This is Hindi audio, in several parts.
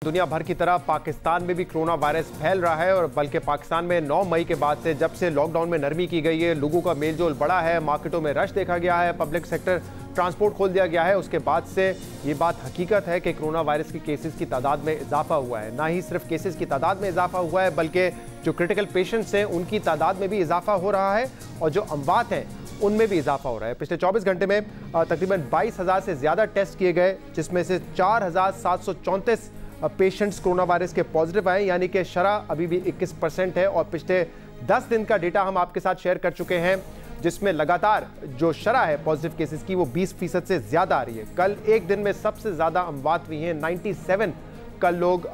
दुनिया भर की तरह पाकिस्तान में भी कोरोना वायरस फैल रहा है और बल्कि पाकिस्तान में 9 मई के बाद से जब से लॉकडाउन में नरमी की गई है, लोगों का मेलजोल बढ़ा है, मार्केटों में रश देखा गया है, पब्लिक सेक्टर ट्रांसपोर्ट खोल दिया गया है, उसके बाद से ये बात हकीकत है कि कोरोना वायरस के केसेस की तादाद में इजाफा हुआ है। ना ही सिर्फ केसेस की तादाद में इजाफा हुआ है बल्कि जो क्रिटिकल पेशेंट्स हैं उनकी तादाद में भी इजाफा हो रहा है और जो अमवात हैं उनमें भी इजाफा हो रहा है। पिछले 24 घंटे में तकरीबन 22,000 से ज़्यादा टेस्ट किए गए, जिसमें से 4,734 पेशेंट्स कोरोना वायरस के पॉजिटिव आए, यानी कि शरह अभी भी 21% है। और पिछले 10 दिन का डेटा हम आपके साथ शेयर कर चुके हैं, जिसमें लगातार जो शरह है पॉजिटिव केसेस की वो 20% से ज़्यादा आ रही है। कल एक दिन में सबसे ज़्यादा अमवात हुई हैं, 97 कल लोग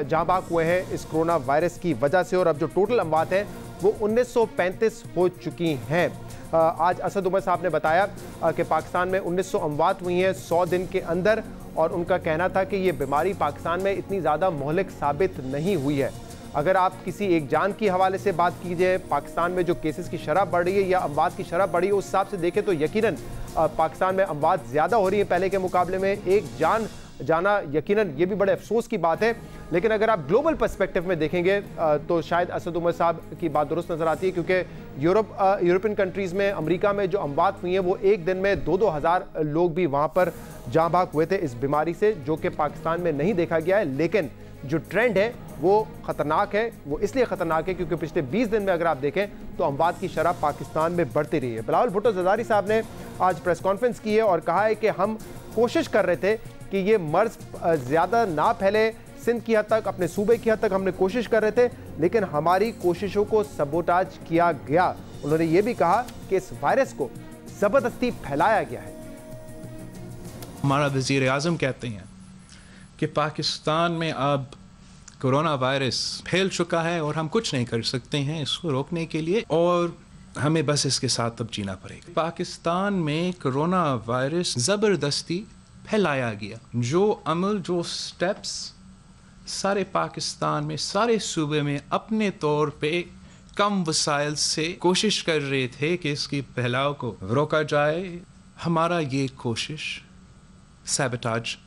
जाँ बाक हुए हैं इस कोरोना वायरस की वजह से, और अब जो टोटल अमवात हैं वो 1935 हो चुकी हैं। आज असद उमर साहब ने बताया कि पाकिस्तान में 1900 अमवात हुई हैं 100 दिन के अंदर, और उनका कहना था कि ये बीमारी पाकिस्तान में इतनी ज़्यादा मोहलिक साबित नहीं हुई है। अगर आप किसी एक जान की हवाले से बात कीजिए, पाकिस्तान में जो केसेस की शरह बढ़ रही है या अमवात की शरह बढ़ी है, उस हिसाब से देखें तो यकीनन पाकिस्तान में अमवात ज़्यादा हो रही है पहले के मुकाबले में। एक जान जाना यकीनन ये भी बड़े अफसोस की बात है। लेकिन अगर आप ग्लोबल पर्सपेक्टिव में देखेंगे तो शायद असद उमर साहब की बात दुरुस्त नज़र आती है, क्योंकि यूरोपियन कंट्रीज़ में, अमेरिका में जो अमवात हुई हैं वो एक दिन में 2-2 हज़ार लोग भी वहाँ पर जाँ बाक हुए थे इस बीमारी से, जो कि पाकिस्तान में नहीं देखा गया है। लेकिन जो ट्रेंड है वो ख़तरनाक है। वो इसलिए ख़तरनाक है क्योंकि पिछले 20 दिन में अगर आप देखें तो अमवात की शरह पाकिस्तान में बढ़ती रही है। बिलावल भुट्टो ज़रदारी साहब ने आज प्रेस कॉन्फ्रेंस की है और कहा है कि हम कोशिश कर रहे थे कि ये मर्ज ज़्यादा ना फैले, सिंध की हद तक, अपने सूबे की हद तक हमने कोशिश कर रहे थे, लेकिन हमारी कोशिशों को सबोटाज किया गया। उन्होंने ये भी कहा कि इस वायरस को ज़बरदस्ती फैलाया गया है। हमारा वज़ीर आज़म कहते हैं कि पाकिस्तान में अब कोरोना वायरस फैल चुका है और हम कुछ नहीं कर सकते हैं इसको रोकने के लिए, और हमें बस इसके साथ अब जीना पड़ेगा। पाकिस्तान में कोरोना वायरस ज़बरदस्ती फैलाया गया। जो अमल, जो स्टेप्स सारे पाकिस्तान में, सारे सूबे में अपने तौर पे कम वसाइल से कोशिश कर रहे थे कि इसकी फैलाव को रोका जाए, हमारा ये कोशिश सैबोटाज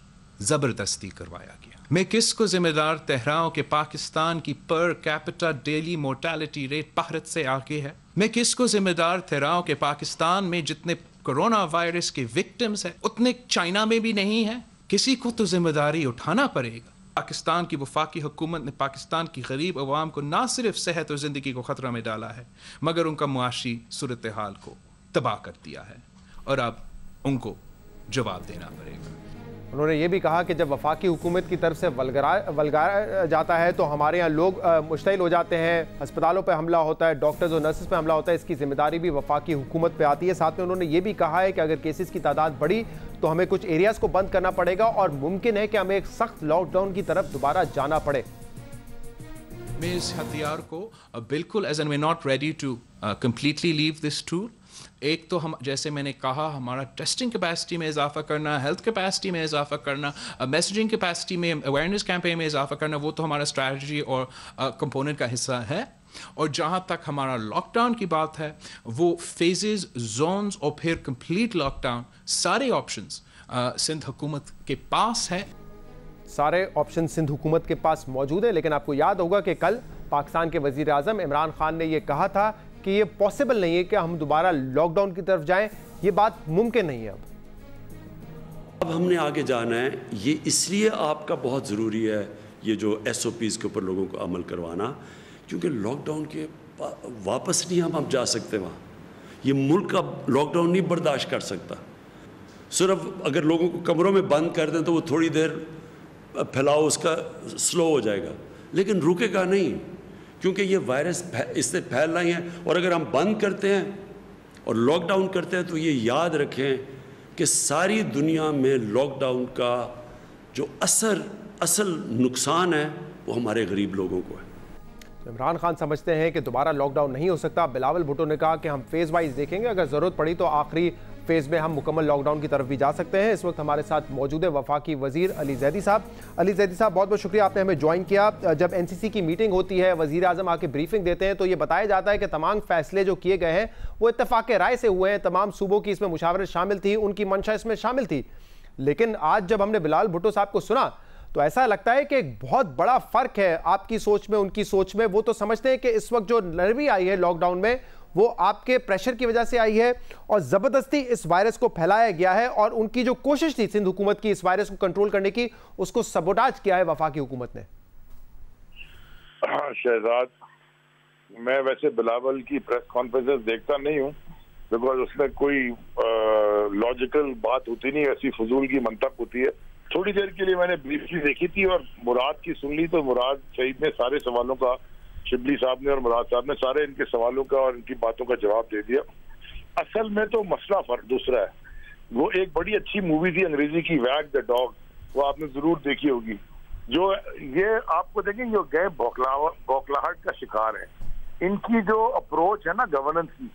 ज़बरदस्ती करवाया गया। मैं किसको जिम्मेदार ठहराऊं कि पाकिस्तान की per capita daily mortality rate Bharat से आगे है? मैं किसको जिम्मेदार ठहराऊं कि पाकिस्तान में जितने कोरोना वायरस के विक्टिम्स हैं उतने चाइना में भी नहीं है? किसी को तो जिम्मेदारी उठाना पड़ेगा। पाकिस्तान की वफाकी हुकूमत ने पाकिस्तान की गरीब अवाम को ना सिर्फ सेहत और ज़िंदगी को ख़तरा में डाला है, मगर उनका मुआशी सूरत हाल को तबाह कर दिया है, और अब उनको जवाब देना पड़ेगा। उन्होंने ये भी कहा कि जब वफाकी हुकूमत की तरफ से वल्गारा जाता है तो हमारे यहाँ लोग मुश्तइल हो जाते हैं, अस्पतालों पर हमला होता है, डॉक्टर्स और नर्सेस पर हमला होता है, इसकी जिम्मेदारी भी वफाकी हुकूमत पे आती है। साथ में उन्होंने ये भी कहा है कि अगर केसेस की तादाद बढ़ी तो हमें कुछ एरियाज़ को बंद करना पड़ेगा और मुमकिन है कि हमें एक सख्त लॉकडाउन की तरफ दोबारा जाना पड़े। मैं इस हथियार को बिल्कुल as in we not ready to completely leave this tool. एक तो हम, जैसे मैंने कहा, हमारा टेस्टिंग कैपेसिटी में इजाफा करना, हेल्थ कैपेसिटी में इजाफा करना, मैसेजिंग कैपेसिटी में, अवेयरनेस कैंपेन में इजाफा करना, वो तो हमारा स्ट्रैटेजी और कंपोनेंट का हिस्सा है। और जहाँ तक हमारा लॉकडाउन की बात है, वो फेजेस, जोन्स और फिर कंप्लीट लॉकडाउन, सारे ऑप्शंस सिंध हुकूमत के पास है। सारे ऑप्शन सिंध हुकूमत के पास मौजूद है। लेकिन आपको याद होगा कि कल पाकिस्तान के वज़ीर आज़म इमरान खान ने यह कहा था कि ये पॉसिबल नहीं है कि हम दोबारा लॉकडाउन की तरफ जाएं, ये बात मुमकिन नहीं है। अब हमने आगे जाना है। ये इसलिए आपका बहुत ज़रूरी है ये जो SOPs के ऊपर लोगों को अमल करवाना, क्योंकि लॉकडाउन के वापस नहीं हम जा सकते वहाँ। ये मुल्क का लॉकडाउन नहीं बर्दाश्त कर सकता। सिर्फ अगर लोगों को कमरों में बंद कर दें तो वो थोड़ी देर फैलाव उसका स्लो हो जाएगा, लेकिन रुकेगा नहीं, क्योंकि ये वायरस इससे फैल रही है। और अगर हम बंद करते हैं और लॉकडाउन करते हैं तो ये याद रखें कि सारी दुनिया में लॉकडाउन का जो असल नुकसान है वो हमारे गरीब लोगों को है। इमरान खान समझते हैं कि दोबारा लॉकडाउन नहीं हो सकता। बिलावल भुट्टो ने कहा कि हम फेज़ वाइज देखेंगे, अगर ज़रूरत पड़ी तो आखिरी फेज़ में हम मुकम्मल लॉकडाउन की तरफ भी जा सकते हैं। इस वक्त हमारे साथ मौजूद है वफाकी वज़ीर अली ज़ैदी साहब। अली ज़ैदी साहब, बहुत बहुत शुक्रिया, आपने हमें ज्वाइन किया। जब NCC की मीटिंग होती है, वज़ीर आज़म आके ब्रीफिंग देते हैं तो ये बताया जाता है कि तमाम फैसले जो किए गए हैं वो इत्तेफाक राय से हुए हैं, तमाम सूबों की इसमें मुशावरत शामिल थी, उनकी मंशा इसमें शामिल थी। लेकिन आज जब हमने बिलावल भुट्टो साहब को सुना तो ऐसा लगता है कि एक बहुत बड़ा फर्क है आपकी सोच में उनकी सोच में। वो तो समझते हैं कि इस वक्त जो नरमी आई है लॉकडाउन में वो आपके प्रेशर की वजह से आई है और जबरदस्ती इस वायरस को फैलाया गया है, और उनकी जो कोशिश थी सिंध हुकूमत की इस वायरस को कंट्रोल करने की, उसको सबोटाज किया है वफाकी हुकूमत ने। शहजाद, मैं वैसे बिलावल की प्रेस कॉन्फ्रेंस देखता नहीं हूँ, बिकॉज उसमें कोई लॉजिकल बात होती नहीं, ऐसी फजूल की मंतक होती है। थोड़ी देर के लिए मैंने ब्रीफली देखी थी और मुराद की सुन ली, तो मुराद शहीद ने सारे सवालों का, शिबली साहब ने और मुराद साहब ने सारे इनके सवालों का और इनकी बातों का जवाब दे दिया। असल में तो मसला फर्क दूसरा है। वो एक बड़ी अच्छी मूवी थी अंग्रेजी की, वैग द डॉग, वो आपने जरूर देखी होगी। जो ये आपको देखें जो गए बौखलाहट का शिकार है, इनकी जो अप्रोच है ना गवर्नेंस की,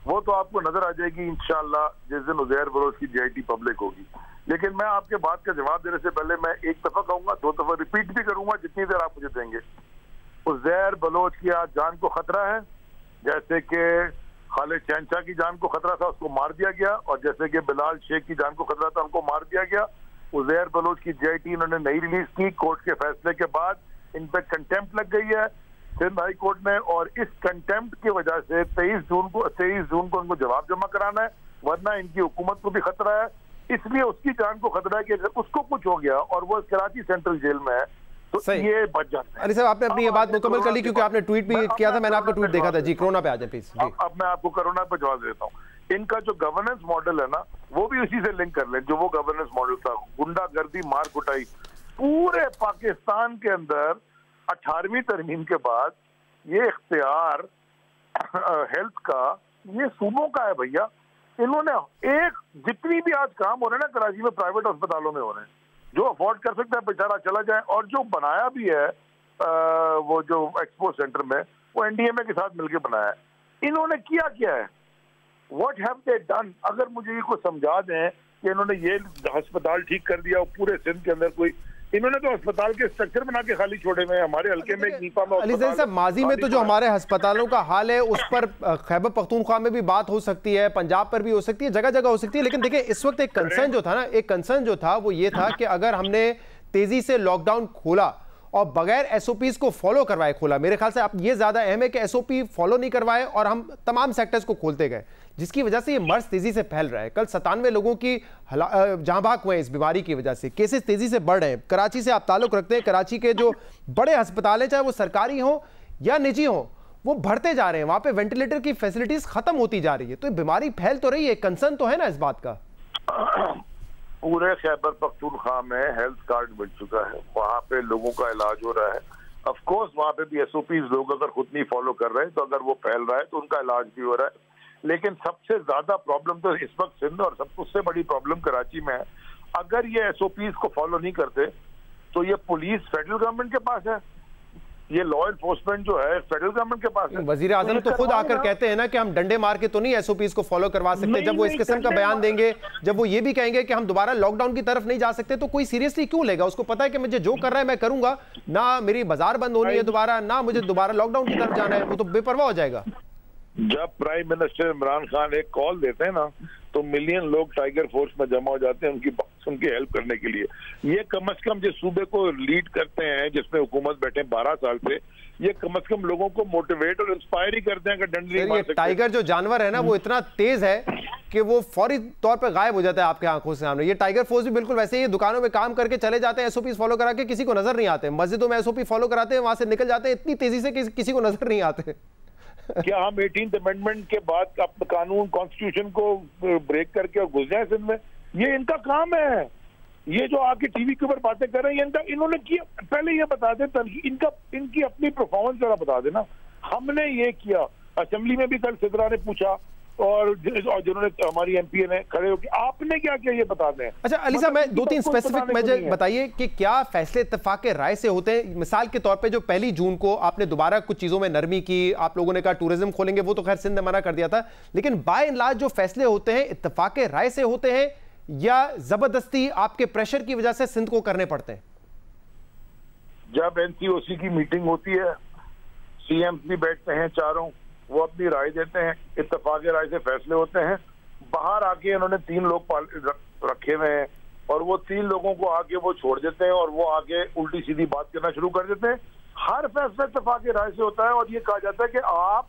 वो तो आपको नजर आ जाएगी इंशाल्लाह जिस दिन उज़ैर बलोच की JIT पब्लिक होगी। लेकिन मैं आपके बात का जवाब देने से पहले मैं एक दफा कहूंगा, 2 दफा रिपीट भी करूंगा जितनी देर आप मुझे देंगे। उज़ैर बलोच की आज जान को खतरा है, जैसे कि खालिद शहनशाह की जान को खतरा था, उसको मार दिया गया, और जैसे कि बिलाल शेख की जान को खतरा था, उनको मार दिया गया। उज़ैर बलोच की JIT इन्होंने नहीं रिलीज की, कोर्ट के फैसले के बाद इन पर कंटेम्प्ट लग गई है सिंध हाई कोर्ट में, और इस कंटेम्प्ट की वजह से 23 जून को उनको जवाब जमा कराना है, वरना इनकी हुकूमत को भी खतरा है। इसलिए उसकी जान को खतरा है कि अगर उसको कुछ हो गया और वो कराची सेंट्रल जेल में है तो ये बच जाता है। अली साहब, आपने अपनी ये बात मुकम्मल कर ली, क्योंकि आपने ट्वीट भी किया था, मैंने आपका ट्वीट देखा था। जी, कोरोना पे आ जाए प्लीज। अब मैं आपको कोरोना पे जवाब देता हूँ। इनका जो गवर्नेंस मॉडल है ना, वो भी उसी से लिंक कर लें जो वो गवर्नेंस मॉडल था। गुंडागर्दी, मार कुटाई, पूरे पाकिस्तान के अंदर 18वीं तरमीम के बाद ये इख्तियार हेल्थ का ये सूबों का है भैया। इन्होंने एक जितनी भी आज काम हो रहे हैं ना कराची में प्राइवेट अस्पतालों में हो रहे हैं, जो अफोर्ड कर सकता है बेचारा चला जाए, और जो बनाया भी है वो जो एक्सपो सेंटर में, वो NDMA के साथ मिलकर बनाया है। इन्होंने किया क्या है, व्हाट हैव दे डन? अगर मुझे ये को समझा दें कि इन्होंने ये अस्पताल ठीक कर दिया, पूरे सिंध के अंदर कोई, इन्होंने तो अस्पताल के स्ट्रक्चर बना के खाली छोड़े हुए। हमारे हल्के में नीपा में अली साहब, माजी में तो जो हमारे अस्पतालों का हाल है उस पर खैबर पख्तूनख्वा में भी बात हो सकती है, पंजाब पर भी हो सकती है, जगह जगह हो सकती है। लेकिन देखिए इस वक्त एक कंसर्न जो था ना, एक कंसर्न जो था वो ये था कि अगर हमने तेजी से लॉकडाउन खोला और बगैर SOPs को फॉलो करवाए खोला, मेरे ख्याल से अब ये ज्यादा अहम है कि SOP फॉलो नहीं करवाए और हम तमाम सेक्टर्स को खोलते गए, जिसकी वजह से ये मर्ज तेजी से फैल रहा है। कल 97 लोगों की जहां भाग हुए इस बीमारी की वजह से, केसेस तेजी से बढ़ रहे हैं। कराची से आप ताल्लुक रखते हैं, कराची के जो बड़े अस्पताल हैं, चाहे वो सरकारी हो या निजी हो, वो बढ़ते जा रहे हैं, वहां पे वेंटिलेटर की फैसिलिटीज खत्म होती जा रही है। तो बीमारी फैल तो रही है, कंसर्न तो है ना इस बात का। पूरे खैबर पख्तूनख्वा में हेल्थ कार्ड मिल चुका है, वहाँ पे लोगों का इलाज हो रहा है। ऑफ कोर्स वहाँ पे भी SOPs लोग अगर खुद नहीं फॉलो कर रहे हैं तो अगर वो फैल रहा है तो उनका इलाज भी हो रहा है। लेकिन सबसे ज्यादा प्रॉब्लम तो इस वक्त सिंध और सबसे बड़ी प्रॉब्लम कराची में है। अगर ये SOPs को फॉलो नहीं करते तो ये पुलिस फेडरल गवर्नमेंट के पास है, ये लॉ एनफोर्समेंट जो है फेडरल गवर्नमेंट के पास है। वजीर आजम तो खुद आकर कहते हैं ना कि हम डंडे मार के तो नहीं SOPs को फॉलो करवा सकते। जब वो इस किस्म का बयान देंगे, जब वो ये भी कहेंगे कि हम दोबारा लॉकडाउन की तरफ नहीं जा सकते, तो कोई सीरियसली क्यों लेगा? उसको पता है कि मुझे जो कर रहा है मैं करूंगा, ना मेरी बाजार बंद होनी है दोबारा, ना मुझे दोबारा लॉकडाउन की तरफ जाना है, वो तो बेपरवाह हो जाएगा। जब प्राइम मिनिस्टर इमरान खान एक कॉल देते हैं ना, तो मिलियन लोग टाइगर फोर्स में जमा हो जाते हैं उनकी बात सुन के हेल्प करने के लिए। ये कम से कम जिस सूबे को लीड करते हैं, जिसमें हुकूमत बैठे 12 साल से, ये कम से कम लोगों को मोटिवेट और इंस्पायर ही करते हैं कि डंडे नहीं मार सकते। टाइगर जो जानवर है ना, वो इतना तेज है कि वो फौरी तौर पे गायब हो जाता है आपके आंखों से सामने। ये टाइगर फोर्स भी बिल्कुल वैसे ही दुकानों में काम करके चले जाते हैं, SOPs फॉलो करा के, किसी को नजर नहीं आते। मस्जिदों में SOP फॉलो कराते हैं, वहां से निकल जाते हैं इतनी तेजी से कि किसी को नजर नहीं आते। क्या हम 18th अमेंडमेंट के बाद अपने कानून कॉन्स्टिट्यूशन को ब्रेक करके और घुस जाए सिंध में? ये इनका काम है। ये जो आके टीवी के ऊपर बातें कर रहे हैं, इन्होंने किया, पहले ये बता दे, इनकी अपनी परफॉर्मेंस जरा बता देना। हमने ये किया, असेंबली में भी कल सिद्रा ने पूछा और जिन्होंने हमारी MP ने खड़े होकर, आपने क्या किया ये बता दें। अच्छा अली साहब, मैं 2-3 स्पेसिफिक मुझे बताइए कि क्या फैसले इत्तेफाक राय से होते हैं? मिसाल के तौर पे जो 1 जून को आपने दोबारा कुछ चीजों में नरमी की, आप लोगों ने कहा टूरिज्म खोलेंगे, वो तो खैर सिंध ने मना कर दिया था, लेकिन बाय एंड लार्ज जो फैसले होते हैं इत्तेफाक राय से होते हैं या जबरदस्ती आपके प्रेशर की वजह से सिंध को करने पड़ते हैं? जब NCOC की मीटिंग होती है, CMs भी बैठते हैं चारों, वो अपनी राय देते हैं, इत्तेफाक राय से फैसले होते हैं। बाहर आके इन्होंने 3 लोग रखे हुए हैं, और वो 3 लोगों को आके वो छोड़ देते हैं और वो आके उल्टी सीधी बात करना शुरू कर देते हैं। हर फैसला इत्तेफाक राय से होता है और ये कहा जाता है कि आप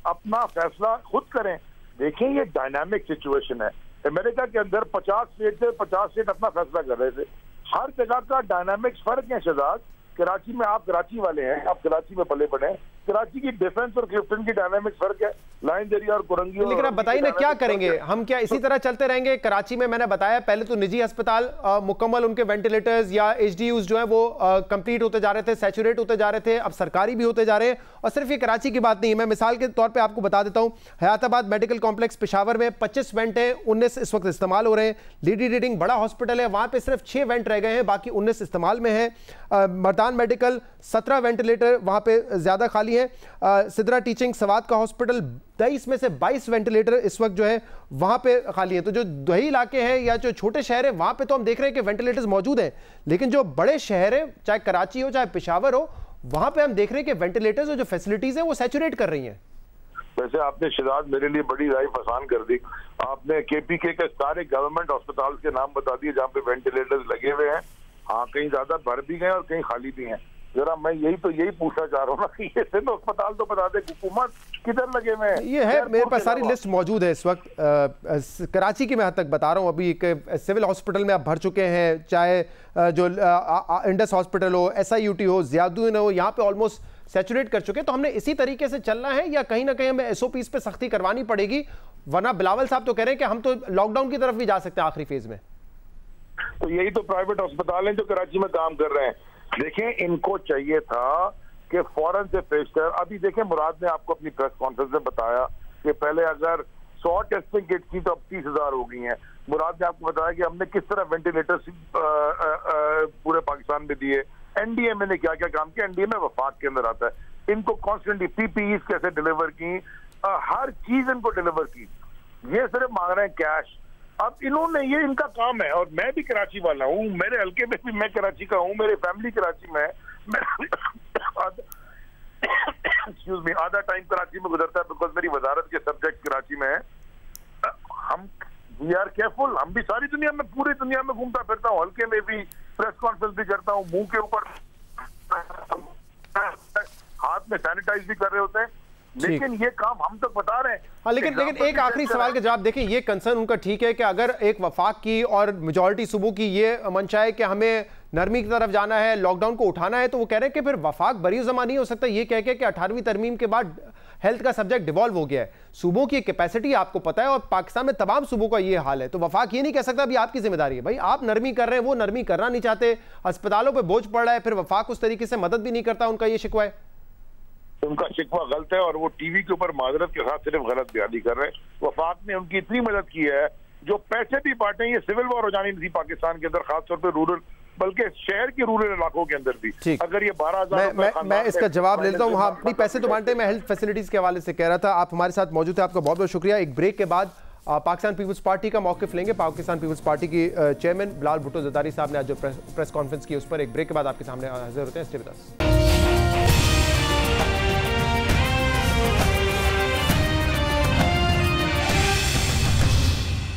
अपना फैसला खुद करें। देखें, ये डायनामिक सिचुएशन है। अमेरिका के अंदर 50 स्टेट थे, 50 स्टेट अपना फैसला कर रहे थे। हर जगह का डायनामिक्स फर्क है शहजाद। कराची में, आप कराची वाले हैं, आप कराची में पले बड़े हैं, कराची की डिफेंस और क्लिफ्टन की डायनामिक्स फर्क है, लाइन दरिया और कुरंगी। लेकिन आप बताइए ना, क्या करेंगे हम? क्या इसी तरह चलते रहेंगे? कराची में मैंने बताया पहले तो निजी अस्पताल मुकम्मल उनके वेंटिलेटर्स या एचडीयूज जो है वो कंप्लीट होते जा रहे थे, सैचुरेट होते जा रहे थे, अब सरकारी भी होते जा रहे हैं। और सिर्फ ये कराची की बात नहीं है, मैं मिसाल के तौर पर आपको बता देता हूँ, हयाताबाद मेडिकल कॉम्प्लेक्स पेशावर में 25 वेंट है, 19 इस वक्त इस्तेमाल हो रहे हैं। लेडी रीडिंग बड़ा हॉस्पिटल है, वहां पर सिर्फ 6 वेंट रह गए हैं, बाकी 19 इस्तेमाल में है। मर्दान मेडिकल 17 वेंटिलेटर वहां पे ज्यादा खाली है। सिदरा टीचिंग सवात का हॉस्पिटल 23 में से 22 वेंटिलेटर इस वक्त जो है वहां पे खाली है। तो जो दही इलाके हैं या जो छोटे शहर है वहां पे तो हम देख रहे हैं कि वेंटिलेटर्स मौजूद हैं, लेकिन जो बड़े शहर है, चाहे कराची हो चाहे पेशावर हो, वहां पे हम देख रहे हैं कि वेंटिलेटर्स और जो फैसिलिटीज है वो सैचुरेट कर रही हैं। वैसे आपने शहजाद मेरे लिए बड़ी राय आसान कर दी। आपने केपीके के सारे गवर्नमेंट अस्पताल के नाम बता दिए जहाँ पे वेंटिलेटर्स लगे हुए हैं। हाँ, कहीं ज्यादा भर भी गए और कहीं खाली भी हैं। जरा मैं यही पूछना चाह रहा हूँ ना कि ये सिंध अस्पताल तो बता दे, हुकूमत किधर लगे हुए हैं? ये है, मेरे पास सारी लिस्ट मौजूद है इस वक्त। कराची की मैं हद तक बता रहा हूँ, अभी एक सिविल हॉस्पिटल में आप भर चुके हैं, चाहे जो इंडस हॉस्पिटल हो, SIUT हो, ज़ियादुद्दीन हो, यहाँ पे ऑलमोस्ट सैचुरेट कर चुके हैं। तो हमने इसी तरीके से चलना है या कहीं ना कहीं हमें SOPs पे सख्ती करवानी पड़ेगी? वरना बिलावल साहब तो कह रहे हैं कि हम तो लॉकडाउन की तरफ भी जा सकते हैं आखिरी फेज में। तो यही तो प्राइवेट अस्पताल हैं जो कराची में काम कर रहे हैं। देखें, इनको चाहिए था कि फौरन से पेशतर, अभी देखें मुराद ने आपको अपनी प्रेस कॉन्फ्रेंस में बताया कि पहले अगर 100 टेस्टिंग किट थी तो अब 30,000 हो गई हैं। मुराद ने आपको बताया कि हमने किस तरह वेंटिलेटर्स पूरे पाकिस्तान में दिए। NDMA ने क्या क्या काम किया, NDMA वफाक के अंदर आता है। इनको कॉन्स्टेंटली PPEs कैसे डिलीवर की, हर चीज इनको डिलीवर की। ये सिर्फ मांग रहे हैं कैश। अब इन्होंने, ये इनका काम है। और मैं भी कराची वाला हूँ, मेरे हल्के में भी मैं कराची का हूँ, मेरी फैमिली कराची में है। एक्सक्यूज मी, आधा टाइम कराची में गुजरता है बिकॉज मेरी वजारत के सब्जेक्ट कराची में है। हम वी आर केयरफुल। हम भी सारी दुनिया में, पूरी दुनिया में घूमता फिरता हूँ, हल्के में भी प्रेस कॉन्फ्रेंस भी करता हूँ, मुंह के ऊपर हाथ में सैनिटाइज भी कर रहे होते हैं, लेकिन ये काम हम तक बता रहे हैं। हाँ, लेकिन एक आखिरी सवाल का जवाब देखें। ये कंसर्न उनका ठीक है कि अगर एक वफाक की और मेजॉरिटी सूबों की ये मंशा है कि हमें नरमी की तरफ जाना है, लॉकडाउन को उठाना है, तो वो कह रहे हैं कि फिर वफाक बरी जमा नहीं हो सकता ये कह के कि 18वीं तरमीम के बाद हेल्थ का सब्जेक्ट डिवॉल्व हो गया है। सूबों की कैपेसिटी आपको पता है और पाकिस्तान में तमाम सूबों का ये हाल है। तो वफाक ये नहीं कह सकता अभी आपकी जिम्मेदारी है। भाई, आप नरमी कर रहे हैं, वो नरमी करना नहीं चाहते, अस्पतालों पर बोझ पड़ रहा है, फिर वफाक उस तरीके से मदद भी नहीं करता, उनका ये शिकवा है। उनका शिकवा गलत है और वो टीवी के ऊपर माजरत के साथ सिर्फ गलत बयानी कर रहे हैं। वफाक ने उनकी इतनी मदद की है, जो पैसे भी बांटे, ये सिविल वॉर हो जानी थी पाकिस्तान के अंदर, खासतौर पर रूरल, बल्कि शहर की रूरल इलाकों के अंदर भी। अगर ये 12,000 मैं इसका जवाब ले लेता हूँ। हाँ, अपनी पैसे तो बांटे, मैं हेल्थ फैसिलिटीज के हवाले से कह रहा था। आप हमारे साथ मौजूद है, आपका बहुत बहुत शुक्रिया। एक ब्रेक के बाद पाकिस्तान पीपल्स पार्टी का मौकिफ लेंगे। पाकिस्तान पीपल्स पार्टी की चेयरमैन बिलावल भुट्टो ज़रदारी साहब ने आज जो प्रेस कॉन्फ्रेंस की, उस पर एक ब्रेक के बाद आपके सामने हाजिर होते हैं। Stay with us.